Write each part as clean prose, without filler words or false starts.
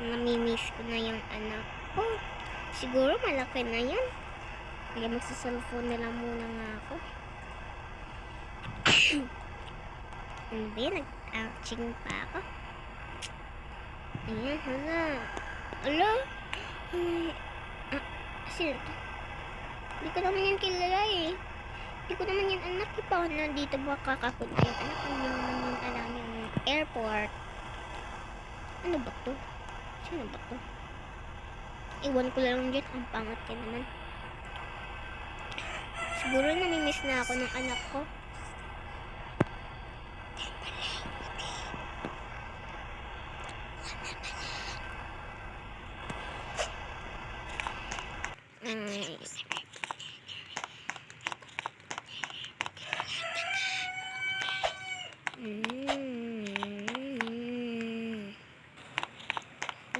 namimiss ko na yung anak ko. Siguro malaki na yan. Kaya magsa-cellphone na lang muna nga ako. Ano ba yan? Nag-ouching pa ako. Ayan, hala. Hala? Sino to? Hindi ko naman yan kilala eh. Hindi ko naman yan anak. Paano nandito ba kakapunta yung anak? Hindi naman yan alam yung airport. Ano ba to? Sino ba to? Iwan ko lang dyan. Ang pangat ka naman. Siguro namimiss na ako ng anak ko.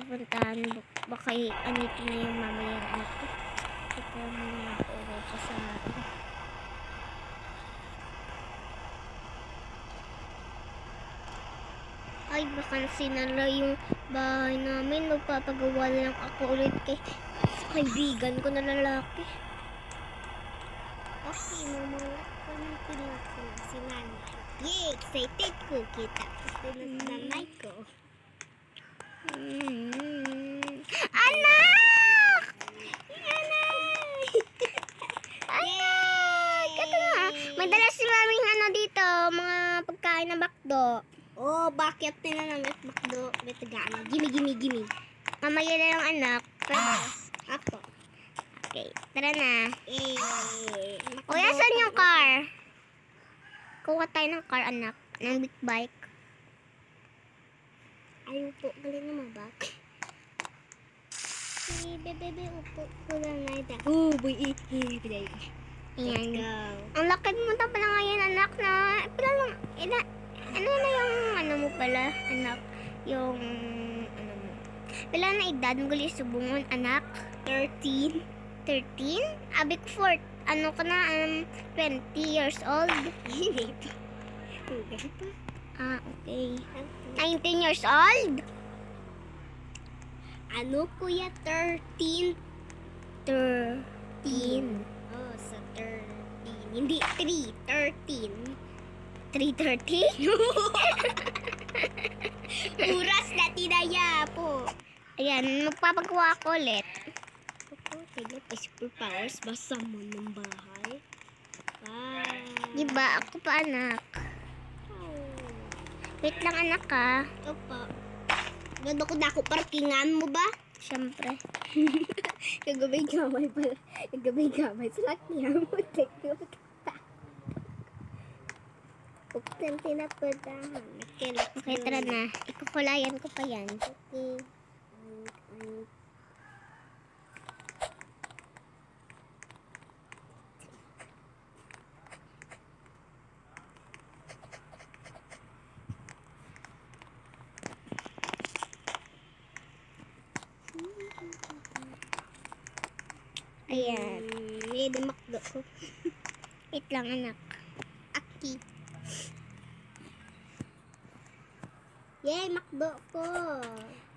Pupuntahan baka anitin na yung mamaya anak ko. Ito mo na ako uwi pa sa ay baka sinara yung bahay namin. Magpapagawa lang ako ulit kay kaibigan ko na lalaki. Okay, mamulat ko ng pilat ko na si nanay. Yay! Excited ko. Kita ko na sa nanay ko. Anak! Anak! Anak! Kato nga. May dala si maming ano dito. Mga pagkain na bakdo. Oh, bakit tinanamit bakdo? May tagaan. Gimme. Mamaya na lang anak. Pero, ako. Okay, tara na. O, saan yung car? Kuha tayo ng car, anak. Ng big bike. Ayaw po, galing naman ba? Si bebe, upo ko lang na ito. Oh, boy, ayan. Ang laki mo na pala ngayon, anak, na. Pala lang, ano na yung, ano mo pala, anak? Yung, ano mo. Pala na edad, gulis subungon, anak? 13? Abi ko 4, ano ka na, 20 years old? Hindi pa. Okay. 19 years old? Ano, kuya? 13? 13. Oh, sa 13. Hindi, 3. 13. 3:30? Oras na tinaya po. Ayan, magpapagawa ako ulit. Kaya pa superpowers, basa mo ng bahay. Wow. Diba, ako pa anak. Wait lang anak ha. Opo. Ganda ko na ako parkingan mo ba? Siyempre. Kagabay-gamay pala. Kagabay-gamay. Salak niya mo. Buksan tinapadahan. Okay, tara na. Ikukulayan ko pa yan. Okay. Ayan. May dumakdo ko. Wait lang anak. Aki. Yay, makdo ko.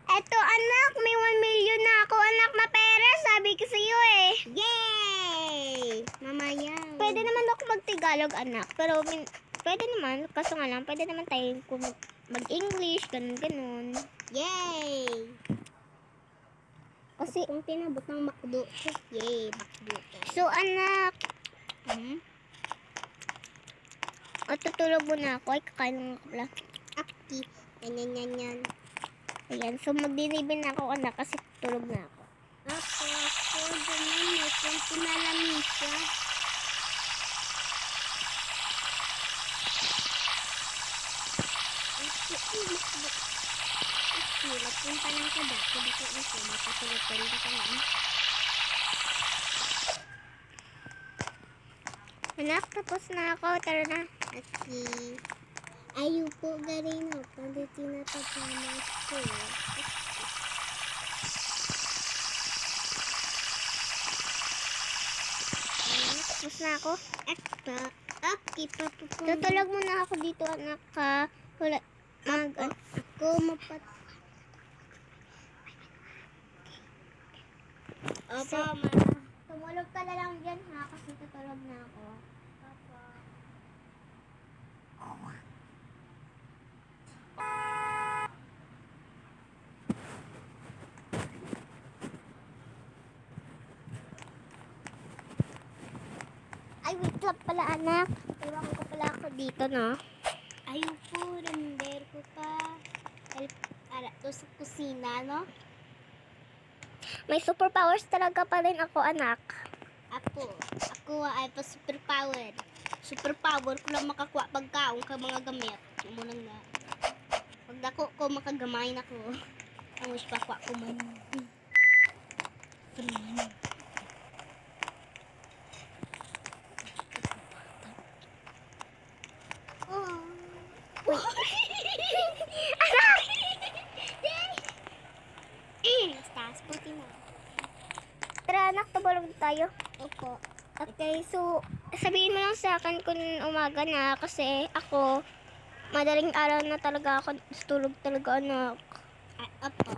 Eto anak, may 1 million na ako anak na pera. Sabi ko sa iyo eh. Yay! Mamaya. Pwede naman ako mag-Tagalog anak. Pero pwede naman, kaso nga lang, pwede naman tayo mag-English, ganun. Yay! Kasi kung tinabot ng makdo ko. Yay, makdo ko. So anak, o tutulog muna ako. Ay, kakain lang ako pala. Aki. Yan. Ayan, so magdinibin na ako anak kasi tutulog na ako. Ako, ganyan. Kung pinalamin siya. Punta lang ka dati. Dito ito. Matutulog ka lang. Anak, tapos na ako. Tara na. Okay. Ayaw po galing na. Pwede tinatapamas ko. Tapos na ako. Okay, tutulog muna ako dito, anak ka. Ako mapat. Opo, tumulog ka na lang dyan ha, kasi tutulog na ako. Opo. Ay, wait lang pala anak. Iwan ko pala ako dito, no? Ayun po, render ko pa. Para to sa kusina, no? May superpowers talaga pa rin ako, anak. Ako ay pa superpower. Superpower ko lang makakuha pagkaon ka mga gamit. Muna nga. Pag dako ko makagamay na ko. Ang wish pa ko man. Free. Oh. Uy. Anak! Taas puti na. Tara anak, tumulog tayo. Opo. Okay, so sabihin mo lang sa akin kung umaga na kasi ako madaling araw na talaga ako tulog talaga anak. Opo.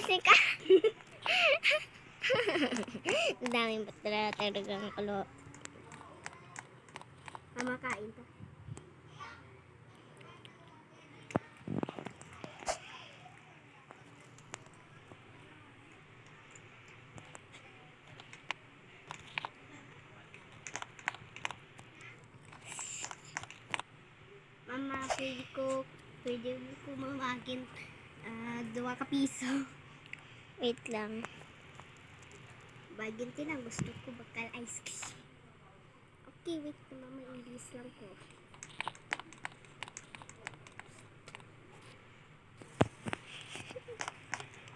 Gising ka. Ang daming batala talagang kulo. Kamakain to. Mama, pwede ko mamagin 2 ka piso. Wait lang. Bagin lang, gusto ko bakal ice cream. Okay, wait na mama, English lang ko.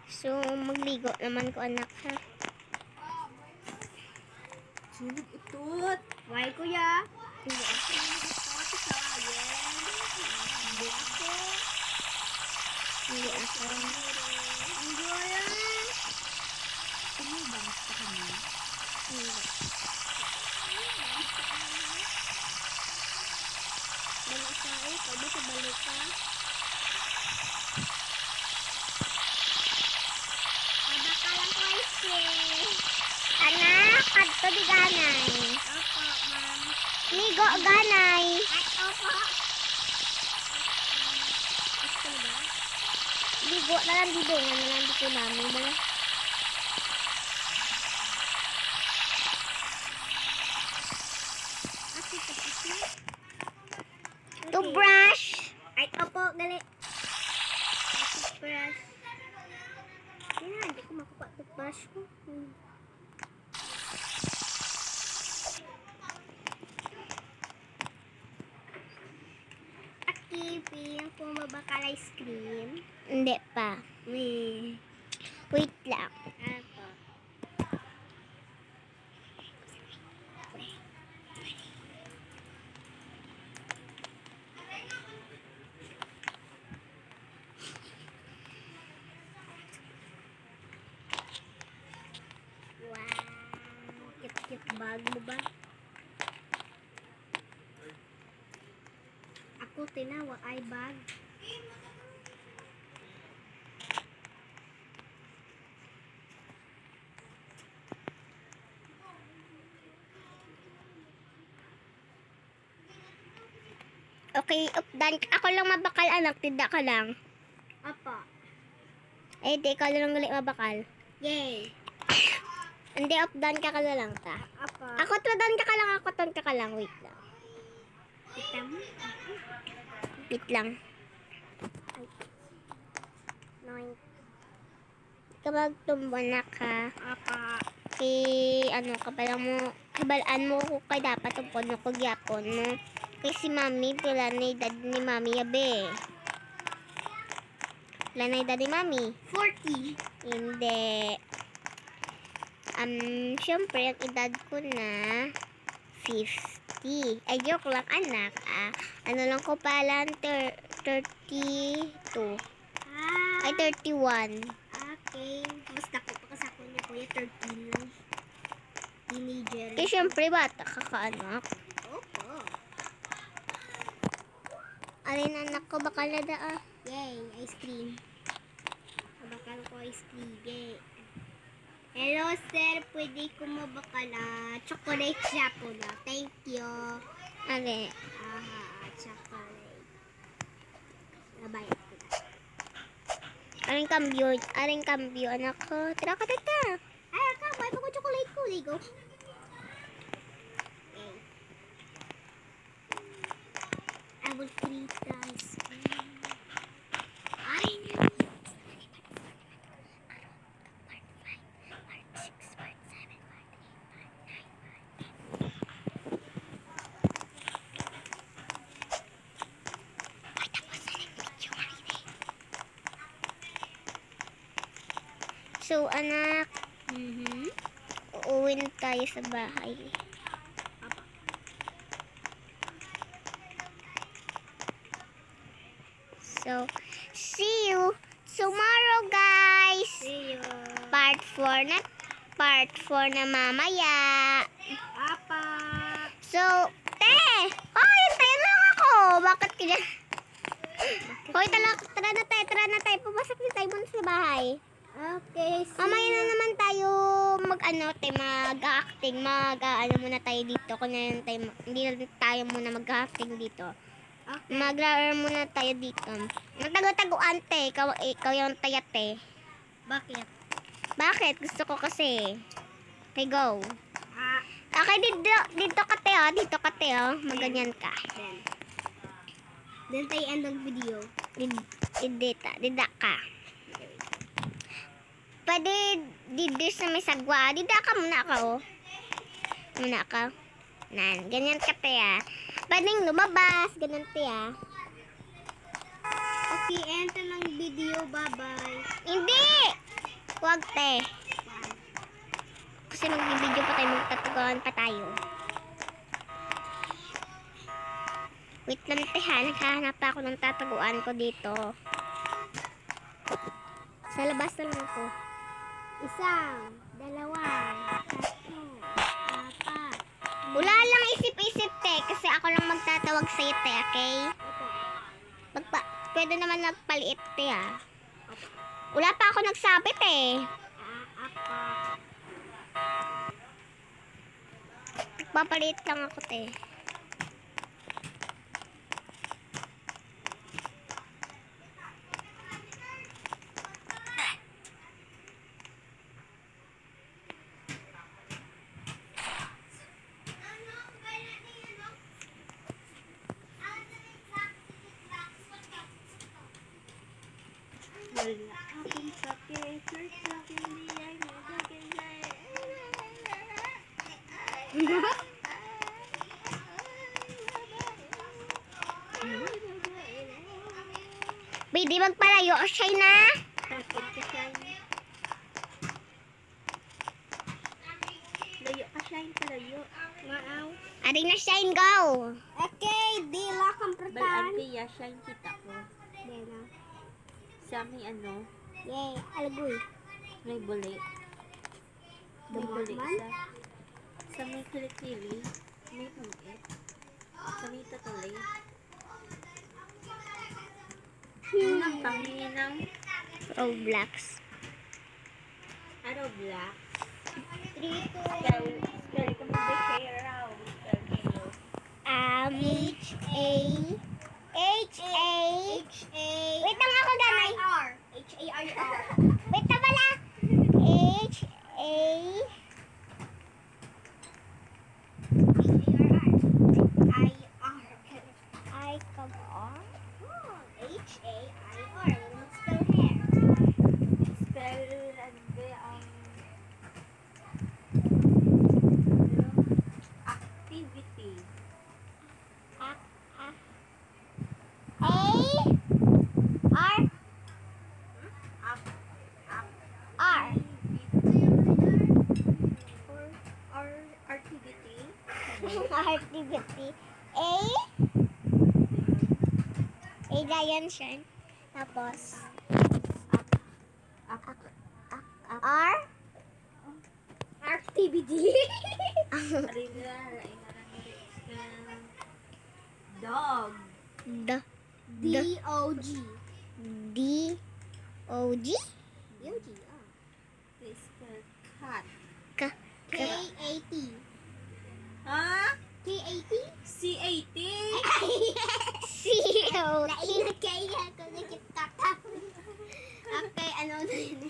So, magligo naman ko anak ha. Sunog utot. Why kuya? Hindi ako. Hindi ako. Hindi ako. Hindi ako. Tumibang sa kanya. Hindi. Balik ka eh. Pwede sa balik ka. Pabakalan ko ice cream. Anak, kadto di ganay. Opo, ma'am. Ligo ganay. Ay, opo. Gusto ba? Ligo na lang dito. Nga na lang dito namin. Bala. Toothbrush. Ay, opo, gali. Toothbrush. Hindi ko makuha toothbrush ko. Piling ko mabakal ice cream. Hindi pa. Wait lang. Apo. Wow. Cute bag mo ba? Ako tinawa ay bag. Okay, updan. Ako lang mabakal anak, tinda ka lang. Apa. Eh, di ka lang gali mabakal. Yay. Hindi, updan ka na lang ta. Apa. Ako tradan ka lang, ako ton ka lang. Wait lang. Wait lang. Ay. Noin. Kapag tumba na ka, apa. Ano, kabalaan mo ko kay dapat tupon mo ko gyapon mo. Kasi si mami, pila na edad ni mami yabe. Pila na edad ni mami? 40. Hindi. Syempre, ang edad ko na 50. Ay, joke lang anak. Ano lang ko pala, 32. Ay, 31. Okay. Mas dako pa kasako niya kuya, 13 lang. Teenager. Kasi syempre, bata ka anak. Opo. Alin anak ko, bakal na daa. Yay, ice cream. Bakal ko ice cream. Yay. Hello sir, pwede ko mabakal chocolate siya po na. Thank you. Ale. Chocolate. Nabayad ko na. Aring kambyo, anak ko. Tira ka tata. Ay, may pa ko chocolate ko. Ligo. Okay. I will treat ice cream. Ay, so, anak, uuwi na tayo sa bahay. So, see you tomorrow, guys. See you. Part 4 na mamaya. Apa. So, hintayin lang ako. Bakit kaya? Hoy, tara na tayo. Pumasok na tayo muna sa bahay. Okay, Mamaya na naman tayo mag-acting, ano muna tayo dito. Kung hindi na tayo muna mag-acting dito. Okay. Mag-rare muna tayo dito. Nagtago-taguan, te. Ikaw yung tayate. Bakit? Bakit? Gusto ko kasi. Okay, go. Ah, Okay, dito ka, te, oh. Dito ka, te, oh. Maganyan ka. then tayo end ng video. Dida ka. Pwede dito sa may sagwa. Dida ka muna ka, oh. Muna ka. Ganyan ka, te, ah. Pwedeng lumabas. Ganun, te, ah. Okay, end ng video. Bye-bye. Hindi! Huwag, te. Kasi magbibideo pa tayo, magtataguan pa tayo. Wait lang, te, ha. Naghahanap pa ako ng tataguan ko dito. Sa labas na lang ako. 1, 2, 3, 4, 5. Wala lang isip-isip, te. Kasi ako lang magtatawag sa'yo, te, okay? Pwede naman nagpaliit, te, ah. Wala pa ako nagsabi, te. Nagpapaliit lang ako, te. Wala akong sakit. Hindi ay Pwede magpalayo o siya na. Layo ka, Shine. Palayo. Maaw. Aring na shine, go. Okay, dila kang pratan. Balagaya, shine kita ko. Dela. Sa may ano, Yay, alagoy. may buli. May Dumot buli man? sa may kilikili, may pangit. Sa may tatulay. Unang panginang Roblox. ano black. 3, 2, Spell ko mo ba kayo raw? Spell kayo. H-A. H-A. Wait lang ako, gamay. R. H-A-R-R. Wait na pala. H-A. I-R. I come on. H-A-I-R. Let's spell hair. Spell ano ba ang activity. A. R. R. Or activity. Activity. A. A giant siya. Tapos. R. Activity. Dog. D-O-G. D-O-G. D-O-G, Spell cat. K-A-T. Ha? K-A-T? C-A-T? C-O-T. Naingat kayo ako nakitata. Okay, ano na yun?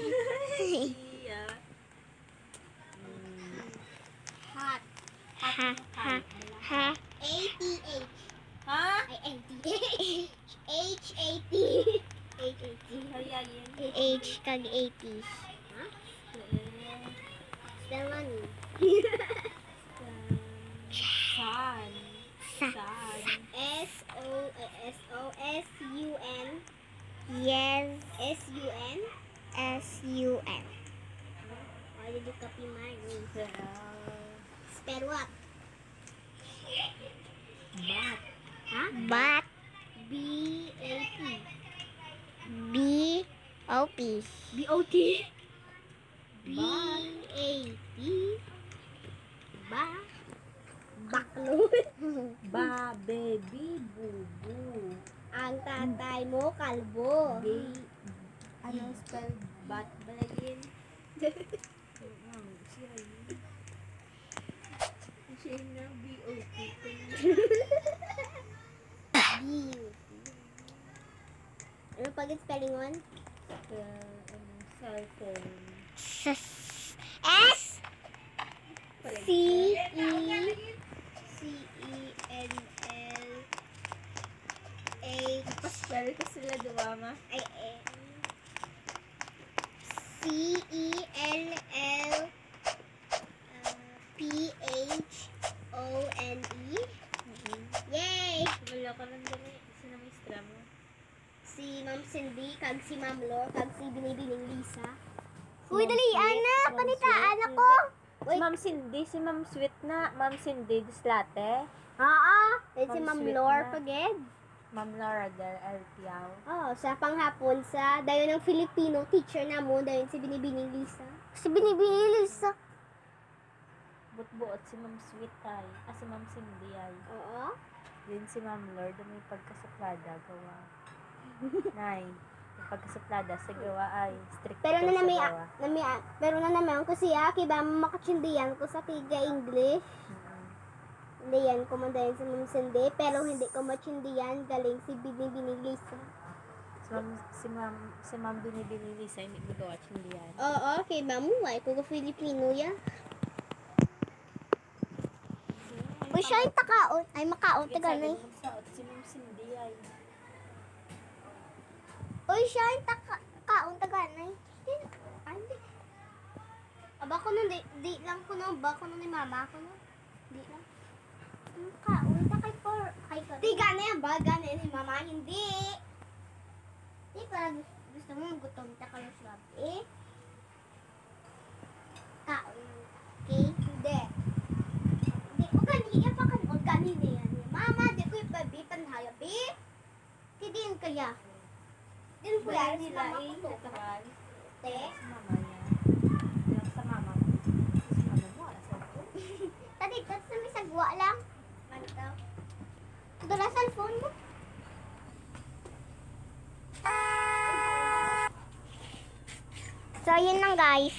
Iya. Hot. Ha, ha, ha. A-T-H. Ha? Ay, H-A-T. H-A-T. H-A-T. Kaya yun. H kag 80s. Spell money. Sun. Sa. Sun. S-O-S-U-N. Yes. S-U-N. S-U-N. Why did you copy mine? Spell what? Bat. Huh? Bat. B-A-T. B-O-P. B-O-T. Bat. B-A-T. Ba. Baklod. Ba, baby, bubu. Ang tatay mo, kalbo. Ano spell bat? Balagay Siya yun. Siya yun na BOT. Ano pag spelling one? Cellphone. S. C-E-C-E-N-L-A Paspell ko sila, diba, ma? C-E-L-L-P-H-O-N-E. Yay! Wala ka lang dali. Sino may istra mo? Si Ma'am Cindy, kag si Ma'am Lor, kag si Binibining Lisa. Uy, dali, anak. Ma'am Kanita, Sweet. anak ko. Si Ma'am Cindy, si Ma'am Sweet na. Ma'am Cindy Dislate. Oo. Then si Ma'am Ma'am Sweet Lor na. Paged. Ma'am Laura del Elpiao. Oh, sa panghapon sa dayon ng Filipino teacher na mo, dayon si Binibining Lisa. Si Binibilis. Butbuot si Ma'am Sweet ay. Si Ma'am Cindy ay. Oo. Din si Ma'am Lord may pagkasuplada gawa. Nay, may pagkasuplada sa gawa ay strict Pero daw na sa nami, gawa. pero na naman ko siya, kiba makatsindihan ko sa tiga English. Hindi yan, kumandayan si Ma'am Cindy, pero hindi ko matsindihan, galing si Binibining Lisa. Si Ma'am Binibini Lisa hindi magawa tsindihan. Oo, kiba mo, ay ko Filipino ya. Uy, siya yung takaon. Ay, makaon. Taga na. Magsaot si Ma'am Cindy ay. Uy, siya yung takaon. Taga na. Ay, di. Aba ko nun, di lang ko nun, ba ko nun ni mama ko nun. Di lang. Makaon. Takay por. Kay ka. Di gana yan ba? Gana yan ni mama, hindi. Di pa gusto mo gutom ta kayo sa gabi. Kaon lang ta. Okay? Hindi. Di ko ganiya pa kan organi na yan. Mama, di ko ipabi panhayabi. Tidin kaya. Din ko yan Sila sila ay ko to. natabal. Te. Si mama niya. Lang sa mama mo. Si mama mo, alas ako. Tadi, tats na may sagwa lang. Ano daw? Dala cellphone mo. So, yun lang guys.